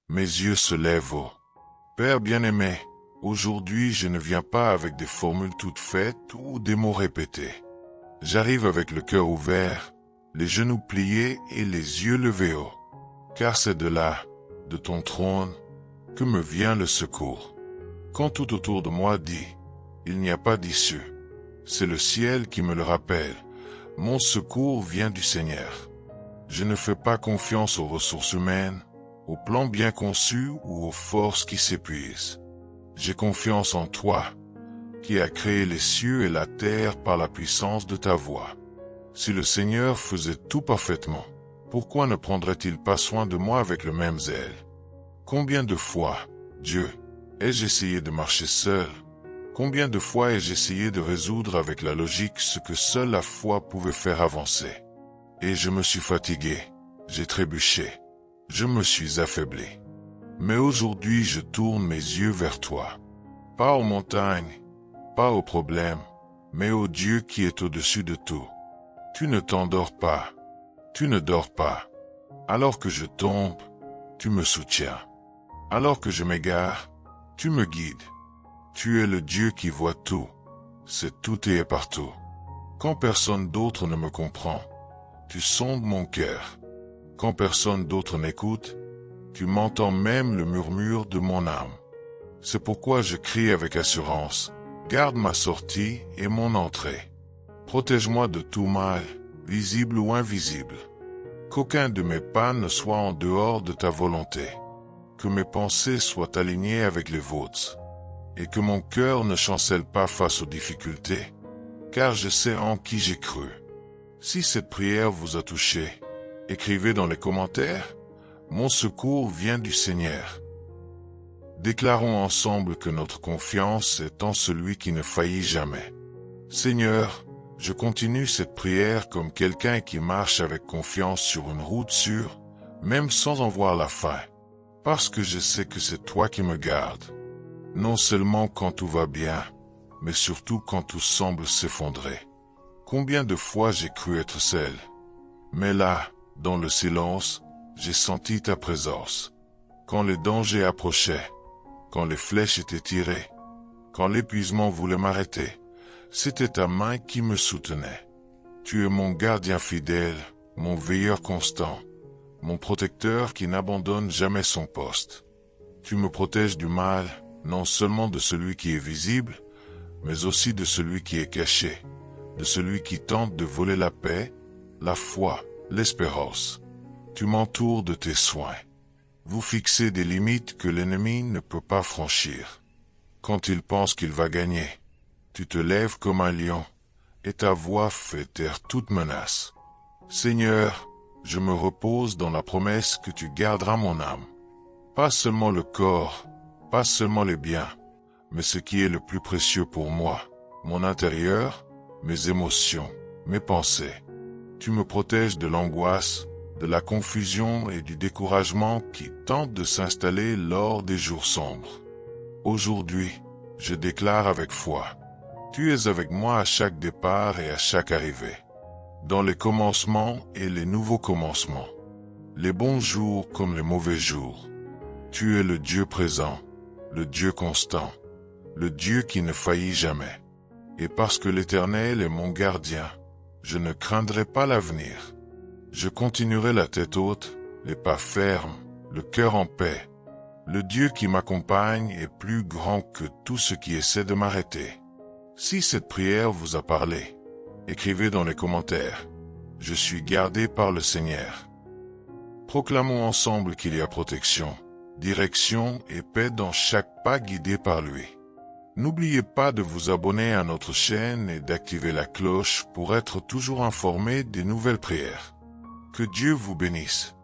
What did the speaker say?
Mes yeux se lèvent au Père bien-aimé. Aujourd'hui, je ne viens pas avec des formules toutes faites ou des mots répétés. J'arrive avec le cœur ouvert, les genoux pliés et les yeux levés haut. Car c'est de là, de ton trône, que me vient le secours. Quand tout autour de moi dit, il n'y a pas d'issue, c'est le ciel qui me le rappelle. Mon secours vient du Seigneur. Je ne fais pas confiance aux ressources humaines, aux plans bien conçus ou aux forces qui s'épuisent. J'ai confiance en toi, qui as créé les cieux et la terre par la puissance de ta voix. Si le Seigneur faisait tout parfaitement, pourquoi ne prendrait-il pas soin de moi avec le même zèle? Combien de fois, Dieu, ai-je essayé de marcher seul? Combien de fois ai-je essayé de résoudre avec la logique ce que seule la foi pouvait faire avancer? Et je me suis fatigué, j'ai trébuché, je me suis affaibli. Mais aujourd'hui je tourne mes yeux vers toi. Pas aux montagnes, pas aux problèmes, mais au Dieu qui est au-dessus de tout. Tu ne t'endors pas, tu ne dors pas. Alors que je tombe, tu me soutiens. Alors que je m'égare, tu me guides. Tu es le Dieu qui voit tout, c'est tout et est partout. Quand personne d'autre ne me comprend, tu sondes mon cœur. Quand personne d'autre n'écoute, tu m'entends même le murmure de mon âme. C'est pourquoi je crie avec assurance, garde ma sortie et mon entrée. Protège-moi de tout mal, visible ou invisible. Qu'aucun de mes pas ne soit en dehors de ta volonté. Que mes pensées soient alignées avec les vôtres. Et que mon cœur ne chancelle pas face aux difficultés, car je sais en qui j'ai cru. Si cette prière vous a touché, écrivez dans les commentaires, mon secours vient du Seigneur. Déclarons ensemble que notre confiance est en celui qui ne faillit jamais. Seigneur, je continue cette prière comme quelqu'un qui marche avec confiance sur une route sûre, même sans en voir la fin, parce que je sais que c'est toi qui me gardes. Non seulement quand tout va bien, mais surtout quand tout semble s'effondrer. Combien de fois j'ai cru être seul, mais là, dans le silence, j'ai senti ta présence. Quand les dangers approchaient, quand les flèches étaient tirées, quand l'épuisement voulait m'arrêter, c'était ta main qui me soutenait. Tu es mon gardien fidèle, mon veilleur constant, mon protecteur qui n'abandonne jamais son poste. Tu me protèges du mal, non seulement de celui qui est visible, mais aussi de celui qui est caché, de celui qui tente de voler la paix, la foi, l'espérance. Tu m'entoures de tes soins. Vous fixez des limites que l'ennemi ne peut pas franchir. Quand il pense qu'il va gagner, tu te lèves comme un lion, et ta voix fait taire toute menace. Seigneur, je me repose dans la promesse que tu garderas mon âme. Pas seulement le corps, pas seulement les biens, mais ce qui est le plus précieux pour moi, mon intérieur, mes émotions, mes pensées. Tu me protèges de l'angoisse, de la confusion et du découragement qui tentent de s'installer lors des jours sombres. Aujourd'hui, je déclare avec foi, tu es avec moi à chaque départ et à chaque arrivée, dans les commencements et les nouveaux commencements, les bons jours comme les mauvais jours. Tu es le Dieu présent, le Dieu constant, le Dieu qui ne faillit jamais. Et parce que l'Éternel est mon gardien, je ne craindrai pas l'avenir. Je continuerai la tête haute, les pas fermes, le cœur en paix. Le Dieu qui m'accompagne est plus grand que tout ce qui essaie de m'arrêter. Si cette prière vous a parlé, écrivez dans les commentaires. Je suis gardé par le Seigneur. Proclamons ensemble qu'il y a protection, direction et paix dans chaque pas guidé par lui. N'oubliez pas de vous abonner à notre chaîne et d'activer la cloche pour être toujours informé des nouvelles prières. Que Dieu vous bénisse.